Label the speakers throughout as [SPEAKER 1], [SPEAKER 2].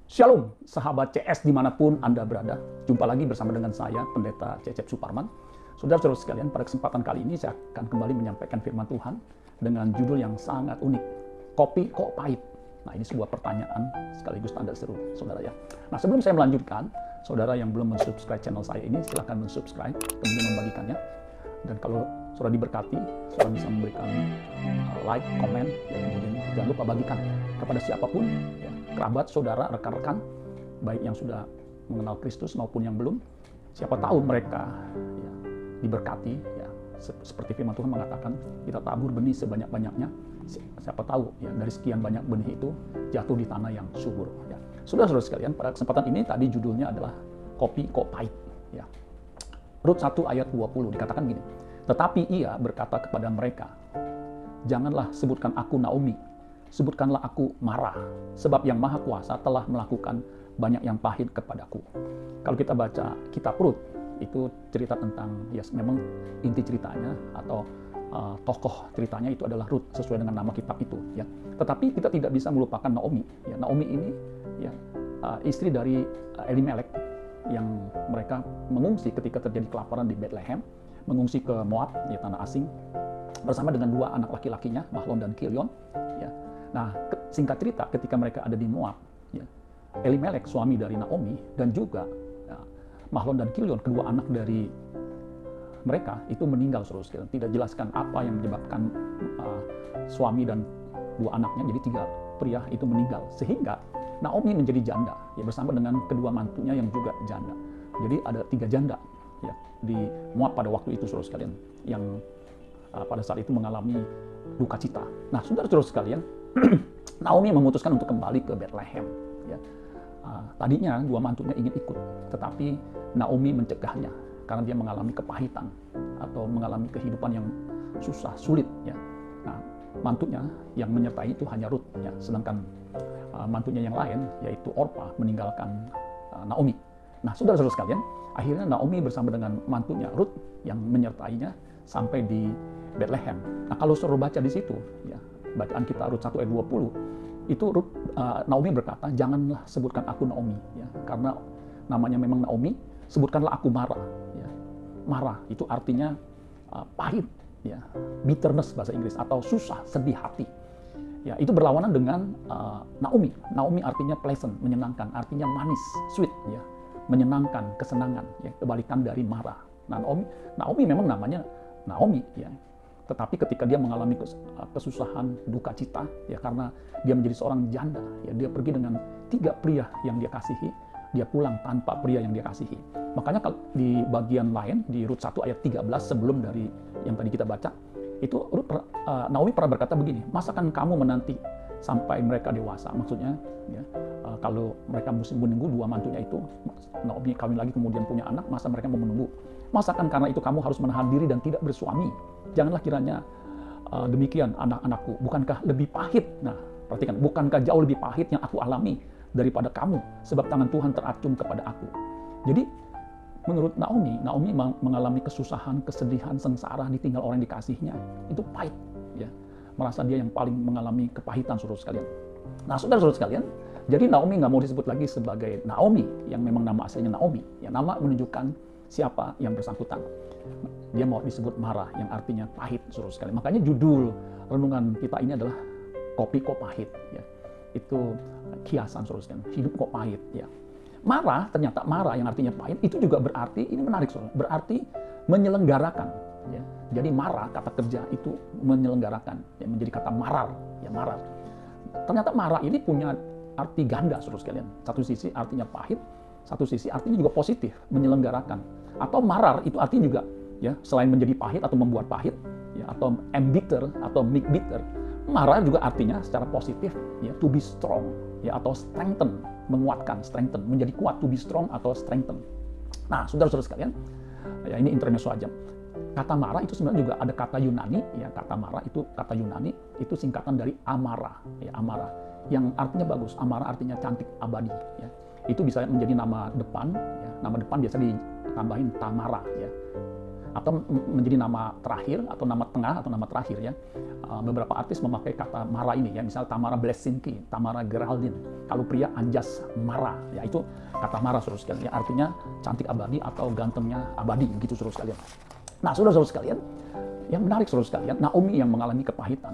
[SPEAKER 1] Shalom, sahabat CS dimanapun Anda berada. Jumpa lagi bersama dengan saya, Pendeta Cecep Suparman. Saudara-saudara sekalian, pada kesempatan kali ini saya akan kembali menyampaikan firman Tuhan dengan judul yang sangat unik. Kopi kok pahit? Nah, ini sebuah pertanyaan sekaligus tanda seru, saudara ya. Nah, sebelum saya melanjutkan, saudara yang belum mensubscribe channel saya ini, silahkan mensubscribe, kemudian membagikannya. Dan kalau saudara diberkati, saudara bisa memberikan like, komen, dan kemudian jangan lupa bagikan kepada siapapun, ya, kerabat, saudara, rekan-rekan, baik yang sudah mengenal Kristus maupun yang belum. Siapa tahu mereka ya, diberkati, ya, seperti firman Tuhan mengatakan, kita tabur benih sebanyak-banyaknya. Siapa tahu ya, dari sekian banyak benih itu jatuh di tanah yang subur. Ya. Saudara-saudara sekalian, pada kesempatan ini tadi judulnya adalah kopi kok pahit. Ya. Rut 1 ayat 20 dikatakan gini, tetapi ia berkata kepada mereka, janganlah sebutkan aku Naomi, sebutkanlah aku Mara, sebab yang Maha Kuasa telah melakukan banyak yang pahit kepadaku. Kalau kita baca kitab Rut, itu cerita tentang, ya memang inti ceritanya atau tokoh ceritanya itu adalah Rut, sesuai dengan nama kitab itu. Ya. Tetapi kita tidak bisa melupakan Naomi. Ya, Naomi ini ya, istri dari Elimelek, yang mereka mengungsi ketika terjadi kelaparan di Bethlehem, mengungsi ke Moab, ya, tanah asing, bersama dengan dua anak laki-lakinya, Mahlon dan Kilion. Ya. Nah, singkat cerita, ketika mereka ada di Moab, ya, Elimelek, suami dari Naomi, dan juga ya, Mahlon dan Kilion, kedua anak dari mereka, itu meninggal, saudara sekalian. Tidak jelaskan apa yang menyebabkan suami dan dua anaknya, jadi tiga pria itu meninggal. Sehingga Naomi menjadi janda, ya, bersama dengan kedua mantunya yang juga janda. Jadi ada tiga janda ya, di Moab pada waktu itu, saudara sekalian, yang pada saat itu mengalami duka cita. Nah, saudara-saudara sekalian, Naomi memutuskan untuk kembali ke Bethlehem. Ya. Tadinya dua mantunya ingin ikut, tetapi Naomi mencegahnya karena dia mengalami kepahitan atau mengalami kehidupan yang susah, sulit. Ya. Nah, mantunya yang menyertai itu hanya Rut, ya. Sedangkan mantunya yang lain, yaitu Orpa, meninggalkan Naomi. Nah, saudara-saudara sekalian, akhirnya Naomi bersama dengan mantunya Rut yang menyertainya sampai di Bethlehem. Nah, kalau saudara baca di situ, ya, bacaan kita Rut 1 ayat 20, itu Naomi berkata, janganlah sebutkan aku Naomi, ya, karena namanya memang Naomi, sebutkanlah aku Mara. Ya. Mara itu artinya pahit, ya, bitterness bahasa Inggris, atau susah, sedih hati. Ya, itu berlawanan dengan Naomi. Naomi artinya pleasant, menyenangkan, artinya manis, sweet, ya, menyenangkan, kesenangan, ya, kebalikan dari Mara. Nah, Naomi memang namanya Naomi, ya. Tetapi ketika dia mengalami kesusahan, duka cita, ya, karena dia menjadi seorang janda, ya, dia pergi dengan tiga pria yang dia kasihi, dia pulang tanpa pria yang dia kasihi. Makanya kalau di bagian lain, di Rut 1 ayat 13, sebelum dari yang tadi kita baca, itu Naomi pernah berkata begini, masakan kamu menanti sampai mereka dewasa? Maksudnya, ya, kalau mereka mesti menunggu dua mantunya itu, Naomi kawin lagi kemudian punya anak, masa mereka mau menunggu? Masakan karena itu kamu harus menahan diri dan tidak bersuami? Janganlah kiranya demikian anak-anakku, bukankah lebih pahit? Nah, perhatikan, bukankah jauh lebih pahit yang aku alami daripada kamu, sebab tangan Tuhan teracung kepada aku. Jadi, menurut Naomi mengalami kesusahan, kesedihan, sengsara, ditinggal orang yang dikasihnya. Itu pahit. Ya. Merasa dia yang paling mengalami kepahitan, saudara sekalian. Nah, saudara-saudara sekalian, jadi Naomi nggak mau disebut lagi sebagai Naomi, yang memang nama aslinya Naomi. Ya, nama menunjukkan siapa yang bersangkutan. Dia mau disebut Mara, yang artinya pahit, saudara sekalian. Makanya judul renungan kita ini adalah Kopi Kok Pahit. Ya. Itu kiasan, saudara sekalian. Hidup kok pahit. Ya. Mara, ternyata Mara yang artinya pahit, itu juga berarti, ini menarik, saudara, berarti menyelenggarakan. Ya. Jadi Mara, kata kerja itu menyelenggarakan, ya, menjadi kata marar. Ya, marar. Ternyata Mara ini punya arti ganda, saudara sekalian. Satu sisi artinya pahit, satu sisi artinya juga positif, menyelenggarakan. Atau marar itu artinya juga, ya, selain menjadi pahit atau membuat pahit, ya, atau embitter atau make bitter, Mara juga artinya secara positif, ya, to be strong, ya, atau strengthen, menguatkan, strengthen, menjadi kuat, to be strong atau strengthen. Nah, saudara-saudara sekalian, ya, ini intermezzo aja. Kata Mara itu sebenarnya juga ada kata Yunani, ya, kata Mara itu kata Yunani itu singkatan dari Amara, ya, Amara, yang artinya bagus. Amara artinya cantik, abadi, ya. Itu bisa menjadi nama depan, ya. Nama depan biasa ditambahin Tamara, ya. atau menjadi nama terakhir atau nama tengah atau nama terakhir ya. Beberapa artis memakai kata Mara ini ya, misalnya Tamara Blesinski, Tamara Geraldine. Kalau pria Anjas Mara, ya itu kata Mara saudara sekalian, ya, artinya cantik abadi atau gantengnya abadi gitu saudara sekalian. Nah saudara-saudara sekalian, yang menarik saudara sekalian, Naomi yang mengalami kepahitan,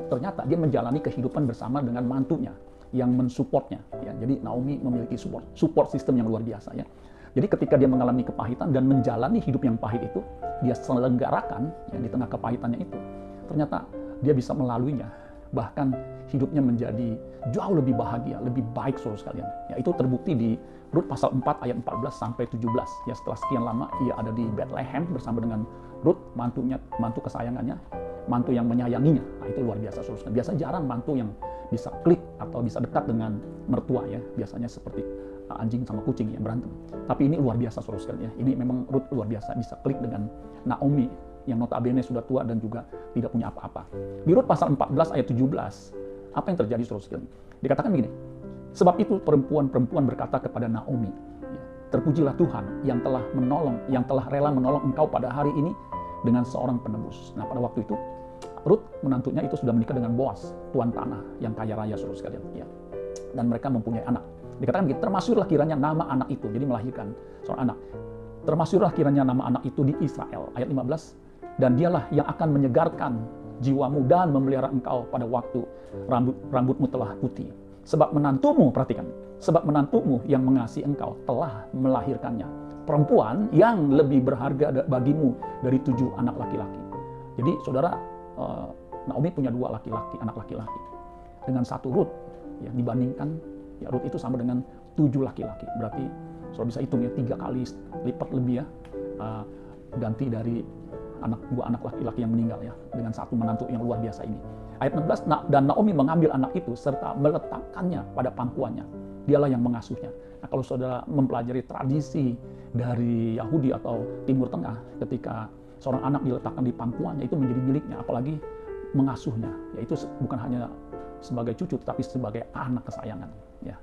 [SPEAKER 1] ternyata dia menjalani kehidupan bersama dengan mantunya yang mensupportnya. Ya, jadi Naomi memiliki support system yang luar biasa ya. Jadi ketika dia mengalami kepahitan dan menjalani hidup yang pahit itu, dia selenggarakan ya, di tengah kepahitannya itu, ternyata dia bisa melaluinya. Bahkan hidupnya menjadi jauh lebih bahagia, lebih baik saudara sekalian. Ya, itu terbukti di Rut pasal 4 ayat 14 sampai 17. Ya, setelah sekian lama ia ada di Bethlehem bersama dengan Rut, mantu kesayangannya, mantu yang menyayanginya. Nah, itu luar biasa saudara sekalian. Biasa jarang mantu yang bisa klik atau bisa dekat dengan mertua ya. Biasanya seperti anjing sama kucing yang berantem. Tapi ini luar biasa saudara sekalian ya. Ini memang Rut luar biasa, bisa klik dengan Naomi yang notabene sudah tua dan juga tidak punya apa-apa. Di Rut pasal 14 ayat 17, apa yang terjadi saudara sekalian? Dikatakan begini, sebab itu perempuan-perempuan berkata kepada Naomi, ya, terpujilah Tuhan yang telah menolong, yang telah rela menolong engkau pada hari ini dengan seorang penebus. Nah pada waktu itu, Rut menantunya itu sudah menikah dengan Boas, tuan tanah yang kaya raya saudara sekalian. Ya. Dan mereka mempunyai anak. Dikatakan begitu, termasuklah kiranya nama anak itu, jadi melahirkan seorang anak. Termasuklah kiranya nama anak itu di Israel, ayat 15. Dan dialah yang akan menyegarkan jiwamu dan memelihara engkau pada waktu rambutmu telah putih. Sebab menantumu, perhatikan, sebab menantumu yang mengasihi engkau telah melahirkannya. Perempuan yang lebih berharga bagimu dari 7 anak laki-laki. Jadi saudara, Naomi punya 2 anak laki-laki. Dengan 1 Rut, yang dibandingkan, ya Rut itu sama dengan 7 laki-laki. Berarti saudara bisa hitung ya 3 kali lipat lebih ya, ganti dari 2 anak laki-laki yang meninggal ya, dengan 1 menantu yang luar biasa ini. Ayat 16, dan Naomi mengambil anak itu serta meletakkannya pada pangkuannya. Dialah yang mengasuhnya. Nah, kalau saudara mempelajari tradisi dari Yahudi atau Timur Tengah, ketika seorang anak diletakkan di pangkuannya itu menjadi miliknya, apalagi mengasuhnya. Yaitu bukan hanya sebagai cucu, tetapi sebagai anak kesayangan. Ya.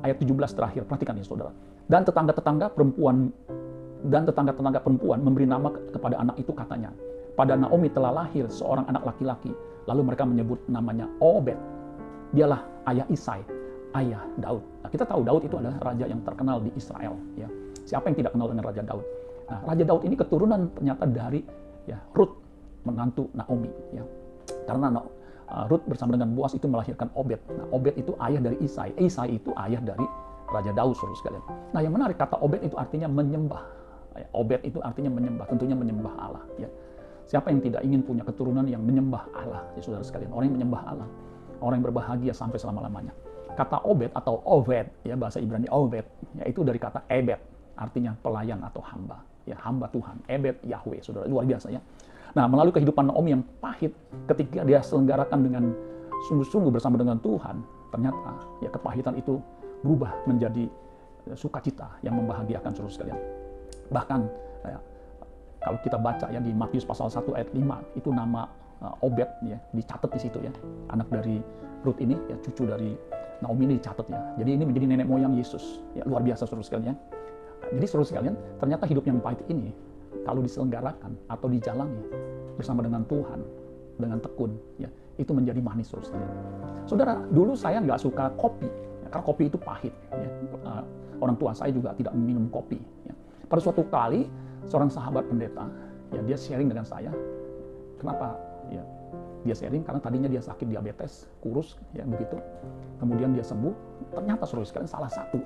[SPEAKER 1] Ayat 17 terakhir, perhatikan ya saudara. Dan tetangga-tetangga perempuan memberi nama kepada anak itu, katanya, pada Naomi telah lahir seorang anak laki-laki. Lalu mereka menyebut namanya Obed. Dialah ayah Isai, ayah Daud. Nah, kita tahu Daud itu adalah raja yang terkenal di Israel. Ya. Siapa yang tidak kenal dengan Raja Daud? Nah, Raja Daud ini keturunan ternyata dari ya, Rut, menantu Naomi. Ya. Karena Rut bersama dengan Boas itu melahirkan Obed. Nah, Obed itu ayah dari Isai. Isai itu ayah dari Raja Daud, saudara sekalian. Nah, yang menarik, kata Obed itu artinya menyembah. Obed itu artinya menyembah, tentunya menyembah Allah. Ya. Siapa yang tidak ingin punya keturunan yang menyembah Allah, ya saudara sekalian? Orang yang menyembah Allah, orang yang berbahagia sampai selama-lamanya. Kata Obed atau Oved, ya bahasa Ibrani Oved, yaitu dari kata Ebed, artinya pelayan atau hamba, ya hamba Tuhan. Ebed Yahweh, saudara, luar biasa ya. Nah, melalui kehidupan Naomi yang pahit, ketika dia selenggarakan dengan sungguh-sungguh bersama dengan Tuhan, ternyata ya kepahitan itu berubah menjadi sukacita yang membahagiakan saudara sekalian. Bahkan ya, kalau kita baca ya di Matius pasal 1 ayat 5, itu nama Obed ya dicatat di situ ya. Anak dari Rut ini ya, cucu dari Naomi ini dicatat ya. Jadi ini menjadi nenek moyang Yesus. Ya, luar biasa saudara sekalian. Jadi saudara sekalian, ternyata hidup yang pahit ini kalau diselenggarakan atau dijalani bersama dengan Tuhan dengan tekun ya, itu menjadi manis saudara sekalian. Saudara, dulu saya nggak suka kopi ya, karena kopi itu pahit ya. Orang tua saya juga tidak minum kopi ya. Pada suatu kali, seorang sahabat pendeta, ya dia sharing dengan saya. Kenapa? Ya, dia sharing karena tadinya dia sakit diabetes, kurus, ya begitu. Kemudian dia sembuh. Ternyata saudara sekalian, salah satu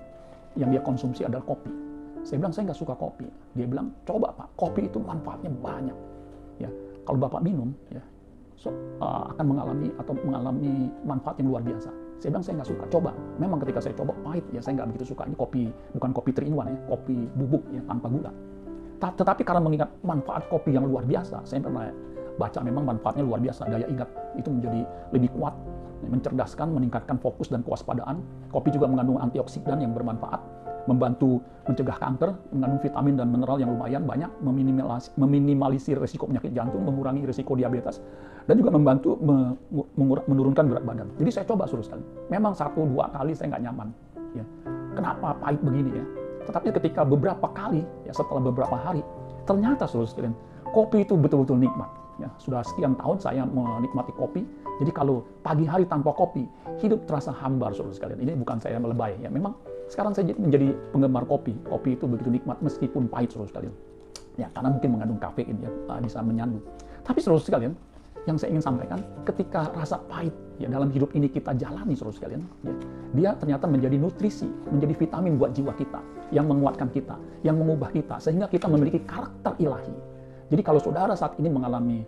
[SPEAKER 1] yang dia konsumsi adalah kopi. Saya bilang, saya nggak suka kopi. Dia bilang, coba Pak, kopi itu manfaatnya banyak. Ya, kalau Bapak minum, ya, akan mengalami manfaat yang luar biasa. Saya bilang, saya nggak suka. Coba. Memang ketika saya coba pahit, ya saya nggak begitu suka. Ini kopi, bukan kopi 3 in 1 ya, kopi bubuk ya, tanpa gula. Tetapi karena mengingat manfaat kopi yang luar biasa, saya pernah baca memang manfaatnya luar biasa. Daya ingat itu menjadi lebih kuat, mencerdaskan, meningkatkan fokus dan kewaspadaan. Kopi juga mengandung antioksidan yang bermanfaat, membantu mencegah kanker, mengandung vitamin dan mineral yang lumayan banyak, meminimalisir risiko penyakit jantung, mengurangi risiko diabetes, dan juga membantu menurunkan berat badan. Jadi saya coba saudara sekalian. Memang 1-2 kali saya nggak nyaman. Ya. Kenapa pahit begini ya? Tetapi ketika beberapa kali, ya setelah beberapa hari, ternyata saudara sekalian, kopi itu betul-betul nikmat. Ya, sudah sekian tahun saya menikmati kopi. Jadi kalau pagi hari tanpa kopi, hidup terasa hambar, saudara sekalian. Ini bukan saya melebay. Ya, memang sekarang saya menjadi penggemar kopi. Kopi itu begitu nikmat meskipun pahit, saudara sekalian. Ya, karena mungkin mengandung kafein, ya, bisa menyandu. Tapi saudara sekalian, yang saya ingin sampaikan, ketika rasa pahit ya dalam hidup ini kita jalani, saudara sekalian, ya, dia ternyata menjadi nutrisi, menjadi vitamin buat jiwa kita, yang menguatkan kita, yang mengubah kita, sehingga kita memiliki karakter ilahi. Jadi kalau saudara saat ini mengalami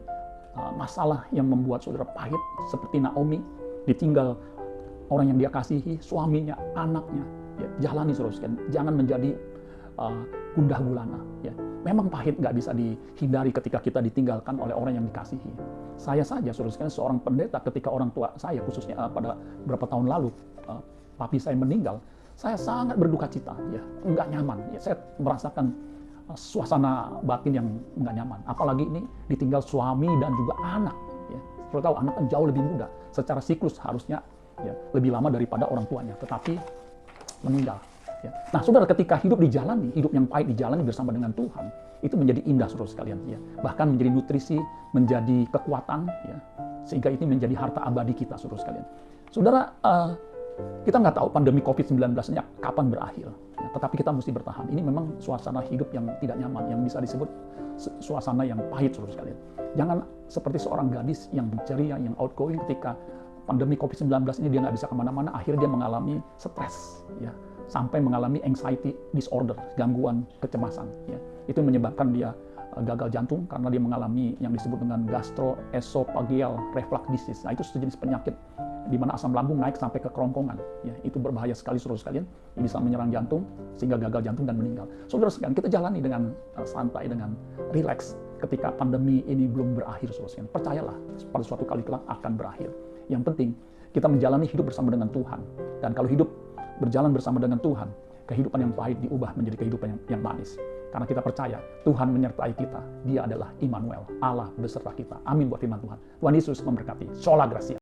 [SPEAKER 1] masalah yang membuat saudara pahit, seperti Naomi, ditinggal orang yang dia kasihi, suaminya, anaknya, ya, jalani, saudara sekalian. Jangan menjadi gundah gulana. Ya. Memang pahit nggak bisa dihindari ketika kita ditinggalkan oleh orang yang dikasihi. Saya saja, saudara sekalian, seorang pendeta, ketika orang tua saya, khususnya pada beberapa tahun lalu, papi saya meninggal, saya sangat berduka cita, ya, nggak nyaman. Ya, saya merasakan suasana batin yang nggak nyaman. Apalagi ini ditinggal suami dan juga anak. Ya. Saudara tahu, anak kan jauh lebih muda. Secara siklus harusnya ya, lebih lama daripada orang tuanya, tetapi meninggal. Ya. Nah, saudara, ketika hidup dijalani, hidup yang pahit dijalani bersama dengan Tuhan, itu menjadi indah, saudara sekalian. Ya. Bahkan menjadi nutrisi, menjadi kekuatan, ya. Sehingga ini menjadi harta abadi kita, saudara sekalian. Saudara, kita nggak tahu pandemi COVID-19 ini kapan berakhir. Ya. Tetapi kita mesti bertahan. Ini memang suasana hidup yang tidak nyaman, yang bisa disebut suasana yang pahit, saudara sekalian. Jangan seperti seorang gadis yang ceria, yang outgoing ketika pandemi COVID-19 ini dia nggak bisa kemana-mana, akhirnya dia mengalami stres, ya, sampai mengalami anxiety disorder, gangguan kecemasan. Ya. Itu menyebabkan dia gagal jantung karena dia mengalami yang disebut dengan gastroesophageal reflux disease. Nah, itu sejenis penyakit di mana asam lambung naik sampai ke kerongkongan. Ya, itu berbahaya sekali, saudara sekalian. Ini bisa menyerang jantung sehingga gagal jantung dan meninggal. Saudara sekalian, kita jalani dengan santai, dengan rileks ketika pandemi ini belum berakhir, saudara sekalian. Percayalah, pada suatu kali kelak akan berakhir. Yang penting kita menjalani hidup bersama dengan Tuhan. Dan kalau hidup berjalan bersama dengan Tuhan, kehidupan yang pahit diubah menjadi kehidupan yang manis. Karena kita percaya Tuhan menyertai kita. Dia adalah Immanuel, Allah beserta kita. Amin buat firman Tuhan. Tuhan Yesus memberkati. Sola Gracia.